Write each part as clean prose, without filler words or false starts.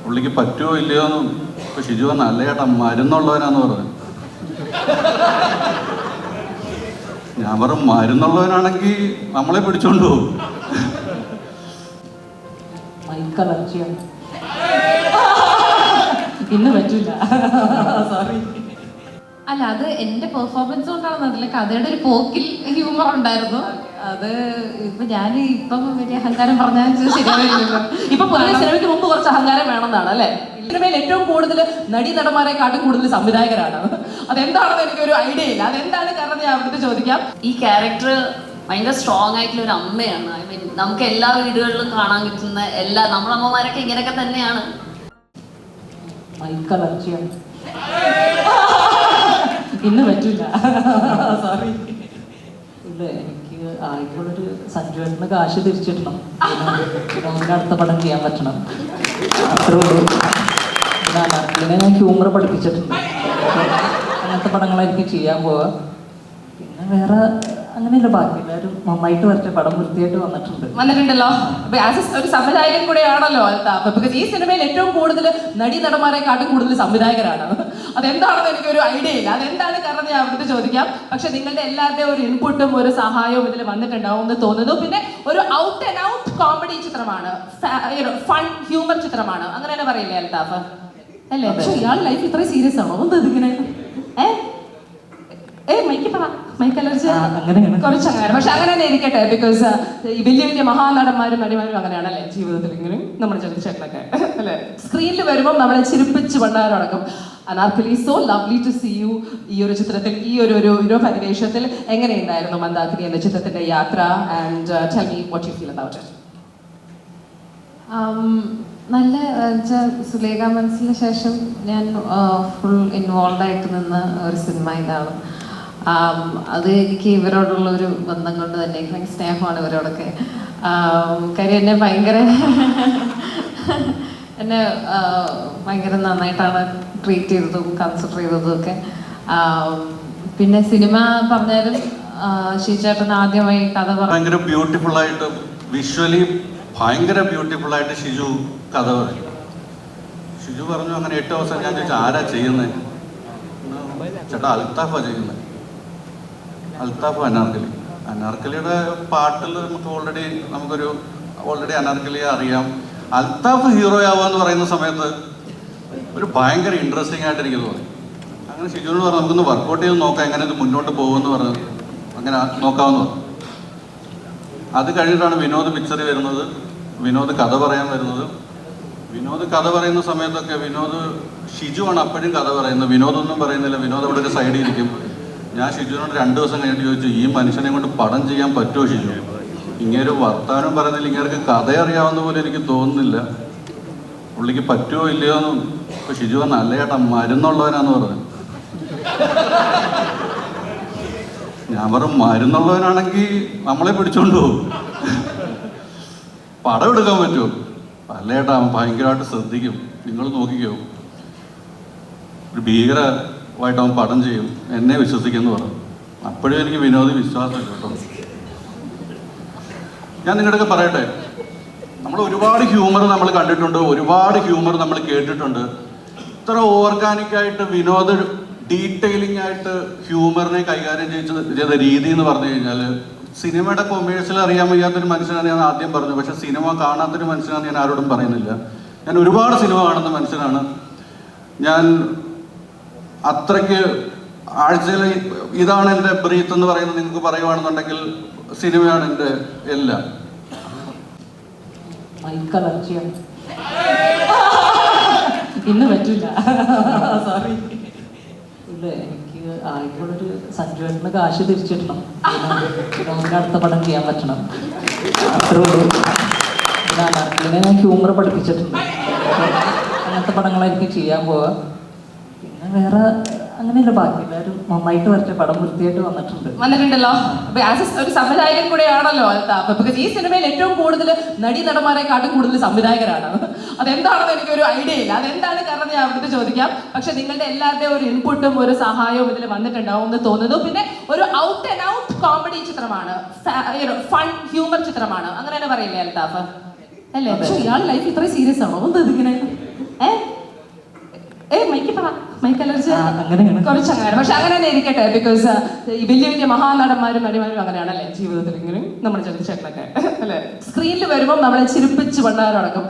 പുള്ളിക്ക് പറ്റുമോ ഇല്ലയോ എന്ന് ഇപ്പൊ ഷിജു പറഞ്ഞ അല്ല ചേട്ടാ മരുന്നുള്ളവനാന്ന് പറഞ്ഞു. ഞാൻ പറഞ്ഞു മരുന്നുള്ളവനാണെങ്കിൽ നമ്മളെ പിടിച്ചോണ്ട് പോകും. ഇന്ന് പറ്റില്ല, സോറി. അല്ല, അത് എന്റെ പെർഫോമൻസ് കൊണ്ടാണ്. അതിലെ കഥയുടെ ഒരു പോക്കിൽ ഹ്യൂമർ ഉണ്ടായിരുന്നു. അത് ഇപ്പം വലിയ അഹങ്കാരം പറഞ്ഞാൽ ശരിയാവില്ലല്ലോ. ഇപ്പൊ പൊതുവെ സിനിമയ്ക്ക് മുമ്പ് കുറച്ച് അഹങ്കാരം വേണമെന്നാണ് അല്ലേ? സിനിമയിൽ ഏറ്റവും കൂടുതൽ നടന്മാരെക്കാട്ടും കൂടുതൽ സംവിധായകരാണ്. അതെന്താണെന്ന് എനിക്കൊരു ഐഡിയ ഇല്ല. അതെന്താണ് കാരണം ഞാൻ അവിടുത്തെ ചോദിക്കാം. ഈ ക്യാരക്ടർ ഭയങ്കര സ്ട്രോങ് ആയിട്ടുള്ള ഒരു അമ്മയാണ്. ഐ മീൻ നമുക്ക് എല്ലാ വീടുകളിലും കാണാൻ പറ്റുന്ന നമ്മുടെ അമ്മമാരൊക്കെ ഇങ്ങനെയൊക്കെ തന്നെയാണ്. ഇന്ന് പറ്റില്ല, സോറി. ഇല്ല, എനിക്ക് ആയിട്ടുള്ളൊരു സഞ്ജുവേട്ടന് കാശ് തിരിച്ചിടണം. പിന്നെ അടുത്ത പടം ചെയ്യാൻ പറ്റണം, അത്രേ ഉള്ളൂ. പിന്നെ അനാർക്കലിനെ ഞാൻ ഹ്യൂമർ പഠിപ്പിച്ചിട്ടുണ്ട്. അങ്ങനത്തെ പടങ്ങളായിരിക്കും ചെയ്യാൻ പോവുക. പിന്നെ വേറെ അങ്ങനെയല്ല, ബാക്കി എല്ലാവരും നന്നായിട്ട് വരച്ച പടം വൃത്തിയായിട്ട് വന്നിട്ടുണ്ടല്ലോ. ഒരു സംവിധായകൻ കൂടെയാണല്ലോ അൽത്താഫ്. ബിക്കോസ് ഈ സിനിമയിൽ ഏറ്റവും കൂടുതൽ നടന്മാരെക്കാട്ടും കൂടുതൽ സംവിധായകരാണ്. അതെന്താണെന്ന് എനിക്കൊരു ഐഡിയ ഇല്ല. അതെന്താണ് കാരണം ഞാൻ അവിടുത്തെ ചോദിക്കാം. പക്ഷെ നിങ്ങളുടെ എല്ലാവരുടെയും ഒരു ഇൻപുട്ടും ഒരു സഹായവും ഇതിൽ വന്നിട്ടുണ്ടാവും എന്ന് തോന്നുന്നു. പിന്നെ ഒരു ഔട്ട് ആൻഡ് ഔട്ട് കോമഡി ചിത്രമാണ്, ഫൺ ഹ്യൂമർ ചിത്രമാണ്, അങ്ങനെ തന്നെ പറയില്ലേ അൽത്താഫ് അല്ലേ? പക്ഷെ ഇയാൾ ലൈഫ് ഇത്രയും സീരിയസ് ആണോ? എന്താ ഇതിങ്ങനെ കുറച്ചങ്ങനെ. പക്ഷെ അങ്ങനെ തന്നെ ഇരിക്കട്ടെ. ബിക്കോസ് വലിയ വലിയ മഹാനടന്മാരും നടിമാരും അങ്ങനെയാണല്ലേ ജീവിതത്തിൽ, ഇങ്ങനെ നമ്മുടെ ചെറുച്ചേട്ടനൊക്കെ അല്ലെ സ്ക്രീനിൽ വരുമ്പോൾ നമ്മളെ ചിരിപ്പിച്ച് പണ്ടാരടക്കും. Anarkali, so lovely to see you ഈ ഒരു ചിത്രത്തിൽ, ഈ ഒരു പരിവേഷത്തിൽ. എങ്ങനെയുണ്ടായിരുന്നു മന്ദാകിനി എന്ന ചിത്രത്തിന്റെ യാത്ര? And tell me what you feel about it. നല്ല സുലേഖ മനസ്സിന് ശേഷം ഞാൻ ഫുൾ ഇൻവോൾവ് ആയിട്ട് നിന്ന ഒരു സിനിമ ഇതാണ്. അത് എനിക്ക് ഇവരോടുള്ള ഒരു ബന്ധം കൊണ്ട് തന്നെ ഭയങ്കര സ്നേഹമാണ് ഇവരോടൊക്കെ. കാര്യം എന്നെ ഭയങ്കര നന്നായിട്ടാണ് ട്രീറ്റ് ചെയ്തതും കൺസിഡർ ചെയ്തതും ഒക്കെ. പിന്നെ സിനിമ പറഞ്ഞാലും ഷിജുചേട്ടൻ ആദ്യമായി കഥ ഭയങ്കര ബ്യൂട്ടിഫുൾ ആയിട്ട്, വിഷ്വലി ഭയങ്കര ബ്യൂട്ടിഫുൾ ആയിട്ട് ഷിജു കഥ പറയും. ഷിജു പറഞ്ഞു അങ്ങനെ ഏറ്റവും അവസാനം ഞാൻ ചോദിച്ചാൽ ആരാ ചെയ്യുന്നത്? ചേട്ടാ അൽത്താഫാ ചെയ്യുന്നത്. അൽത്താഫ് അനാർക്കലിയുടെ പാട്ടിൽ നമുക്കൊരു അനാർക്കലിയെ അറിയാം. അൽത്താഫ് ഹീറോ ആവാന്ന് പറയുന്ന സമയത്ത് ഒരു ഭയങ്കര ഇൻട്രസ്റ്റിംഗ് ആയിട്ട് എനിക്ക് തോന്നി. അങ്ങനെ ഷിജുവിനോട് പറഞ്ഞു നമുക്കൊന്ന് വർക്കൗട്ട് ചെയ്ത് നോക്കാം, എങ്ങനെ ഇത് മുന്നോട്ട് പോകുമെന്ന് പറഞ്ഞു. അങ്ങനെ നോക്കാമെന്ന് പറഞ്ഞു. അത് കഴിഞ്ഞിട്ടാണ് വിനോദ് പിക്ചർ വരുന്നത്, വിനോദ് കഥ പറയാൻ വരുന്നത്. വിനോദ് കഥ പറയുന്ന സമയത്തൊക്കെ ഷിജു ആണ് അപ്പോഴും കഥ പറയുന്നത്, വിനോദൊന്നും പറയുന്നില്ല. വിനോദ് അവിടെ ഒരു സൈഡിൽ ഇരിക്കും. ഞാൻ ഷിജുവിനോട് 2 ദിവസം കഴിഞ്ഞിട്ട് ചോദിച്ചു, ഈ മനുഷ്യനെ കൊണ്ട് പടം ചെയ്യാൻ പറ്റുമോ ഷിജു? ഇങ്ങനൊരു വർത്താനം പറയുന്നില്ല, ഇങ്ങനെ കഥ അറിയാവുന്ന പോലെ എനിക്ക് തോന്നുന്നില്ല. പുള്ളിക്ക് പറ്റുമോ ഇല്ലയോ എന്ന് ഇപ്പൊ ഷിജു പറഞ്ഞ അല്ല ചേട്ടാ മരുന്നുള്ളവനാന്ന് പറഞ്ഞു. ഞാൻ പറഞ്ഞു മരുന്നുള്ളവനാണെങ്കിൽ നമ്മളെ പിടിച്ചോണ്ട് പോകും, പടം എടുക്കാൻ പറ്റുമോ? അല്ല ചേട്ടാ ഭയങ്കരമായിട്ട് ശ്രദ്ധിക്കും, നിങ്ങൾ നോക്കിക്കോ, ഒരു ഭീകരമായിട്ട് അവൻ പടം ചെയ്യും, എന്നെ വിശ്വസിക്കുമെന്ന് പറഞ്ഞു. അപ്പോഴും എനിക്ക് വിനോദി വിശ്വാസമില്ല കേട്ടോ. ഞാൻ നിങ്ങളുടെയൊക്കെ പറയട്ടെ, നമ്മൾ ഒരുപാട് ഹ്യൂമർ നമ്മൾ കണ്ടിട്ടുണ്ട്, ഒരുപാട് ഹ്യൂമർ നമ്മൾ കേട്ടിട്ടുണ്ട്. ഇത്ര ഓർഗാനിക്കായിട്ട് വിനോദ ഡീറ്റെയിലിംഗ് ആയിട്ട് ഹ്യൂമറിനെ കൈകാര്യം ചെയ്ത രീതി എന്ന് പറഞ്ഞു കഴിഞ്ഞാൽ, സിനിമയുടെ കൊമേഴ്സ്യൽ അറിയാൻ വയ്യാത്തൊരു മനുഷ്യനാണ് ഞാൻ ആദ്യം പറഞ്ഞു. പക്ഷെ സിനിമ കാണാത്തൊരു മനുഷ്യനാണ് ഞാൻ ആരോടും പറയുന്നില്ല. ഞാൻ ഒരുപാട് സിനിമ കാണുന്ന മനുഷ്യനാണ്. ഞാൻ അത്രയ്ക്ക് ആഴ്ചയിൽ ഇതാണ് എൻ്റെ ബ്രീത്ത് എന്ന് പറയുന്നത് നിങ്ങൾക്ക് പറയുവാണെന്നുണ്ടെങ്കിൽ സിനിമയാണ് എൻ്റെ എല്ലാം. ഇന്ന് പറ്റില്ല, സോറി. ഇല്ല, എനിക്ക് ആയിട്ടുള്ളൊരു സഞ്ജുവേട്ടന് കാശ് തിരിച്ചിടണം. പിന്നെ അടുത്ത പടം ചെയ്യാൻ പറ്റണം, അത്രേ ഉള്ളൂ. പിന്നെ അനാർക്കലിനെ ഞാൻ ഹ്യൂമർ പഠിപ്പിച്ചിട്ടുണ്ട്. അങ്ങനത്തെ പടങ്ങളായിരിക്കും ചെയ്യാൻ പോവുക. പിന്നെ വേറെ അങ്ങനെയല്ല, ബാക്കി എല്ലാവരും നന്നായിട്ട് വരച്ച പടം വൃത്തിയായിട്ട് വന്നിട്ടുണ്ടല്ലോ. ഒരു സംവിധായകൻ കൂടെയാണല്ലോ അൽത്താഫ്. ബിക്കോസ് ഈ സിനിമയിൽ ഏറ്റവും കൂടുതൽ നടന്മാരെക്കാട്ടും കൂടുതൽ സംവിധായകരാണ്. അതെന്താണെന്ന് എനിക്കൊരു ഐഡിയ ഇല്ല. അതെന്താണ് കാരണം ഞാൻ അവിടുത്തെ ചോദിക്കാം. പക്ഷെ നിങ്ങളുടെ എല്ലാവരുടെയും ഒരു ഇൻപുട്ടും ഒരു സഹായവും ഇതിൽ വന്നിട്ടുണ്ടാവും എന്ന് തോന്നുന്നു. പിന്നെ ഒരു ഔട്ട് ആൻഡ് ഔട്ട് കോമഡി ചിത്രമാണ്, ഫൺ ഹ്യൂമർ ചിത്രമാണ്, അങ്ങനെ തന്നെ പറയില്ലേ അൽത്താഫ് അല്ലേ? പക്ഷെ ഇയാൾ ലൈഫ് ഇത്രയും സീരിയസ് ആണോ? എന്താ ഇതിങ്ങനെ മൈക്ക് പറ മൈക്ക് അലർജി അങ്ങനെയാണ്. കുറച്ചങ്ങനെ പക്ഷെ അങ്ങനെ തന്നെ ഇരിക്കട്ടെ ബിക്കോസ് ഈ വലിയ വലിയ മഹാനടന്മാരും നടിമാരും അങ്ങനെയാണല്ലേ ജീവിതത്തിൽ ഇങ്ങനെ നമ്മുടെ ചെറുച്ചേട്ടനൊക്കെ അല്ലെ സ്ക്രീനിൽ വരുമ്പോൾ നമ്മളെ ചിരിപ്പിച്ച് പണ്ടാരടക്കും.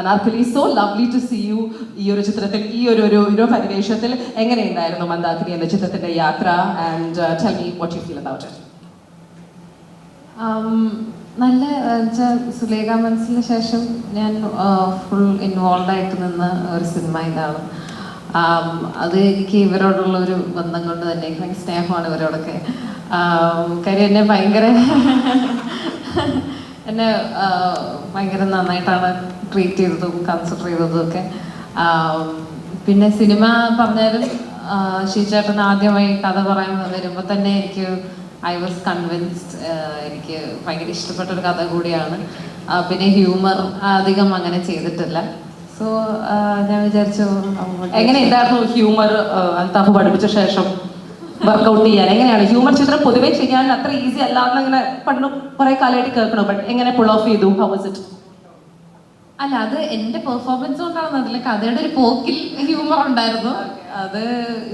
Anarkali so lovely to see you ഈ ഒരു ചിത്രത്തിൽ ഈ ഒരു പരിവേഷത്തിൽ എങ്ങനെയുണ്ടായിരുന്നു മന്ദാകിനി എന്ന ചിത്രത്തിന്റെ യാത്ര and tell me what you feel about it. നല്ല വെച്ചാൽ സുലേഖ മനസ്സിന് ശേഷം ഞാൻ ഫുൾ ഇൻവോൾവ് ആയിട്ട് നിന്ന ഒരു സിനിമ ഇതാണ്. അത് എനിക്ക് ഇവരോടുള്ള ഒരു ബന്ധം കൊണ്ട് തന്നെ എനിക്ക് ഭയങ്കര സ്നേഹമാണ് ഇവരോടൊക്കെ. കാര്യം എന്നെ ഭയങ്കര നന്നായിട്ടാണ് ട്രീറ്റ് ചെയ്തതും കൺസിഡർ ചെയ്തതും ഒക്കെ. പിന്നെ സിനിമ പറഞ്ഞാലും ഷീചേട്ടൻ ആദ്യമായി കഥ പറയാൻ വരുമ്പോൾ തന്നെ എനിക്ക് ഐ വാസ് കൺവിൻസ്ഡ്. എനിക്ക് ഭയങ്കര ഇഷ്ടപ്പെട്ട ഒരു കഥ കൂടിയാണ്. പിന്നെ ഹ്യൂമർ അധികം അങ്ങനെ ചെയ്തിട്ടില്ല. സോ ഞാൻ വിചാരിച്ചു എങ്ങനെ ഉണ്ടായിരുന്നു ഹ്യൂമർ അൽത്താഫ് പഠിപ്പിച്ച ശേഷം വർക്കൗട്ട് ചെയ്യാൻ എങ്ങനെയാണ് ഹ്യൂമർ ചിത്രം പൊതുവേ ചെയ്യാൻ അത്ര ഈസി അല്ല എന്നിങ്ങനെ പണ്ട് കുറെ കാലമായിട്ട് കേൾക്കണം. ബട്ട് എങ്ങനെ പുൾ ഓഫ് ചെയ്തു? How was it? അല്ല അത് എൻ്റെ പെർഫോമൻസ് കൊണ്ടാണെന്ന് അതില്ല, കഥയുടെ ഒരു പോക്കിൽ ഹ്യൂമർ ഉണ്ടായിരുന്നു. അത്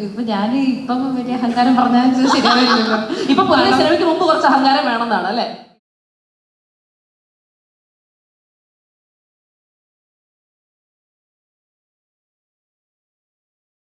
ഇപ്പം വലിയ അഹങ്കാരം പറഞ്ഞാൽ ശരിയാവില്ലല്ലോ. ഇപ്പൊ പൊതുവെ സിനിമയ്ക്ക് മുമ്പ് കുറച്ച് അഹങ്കാരം വേണമെന്നാണ് അല്ലേ?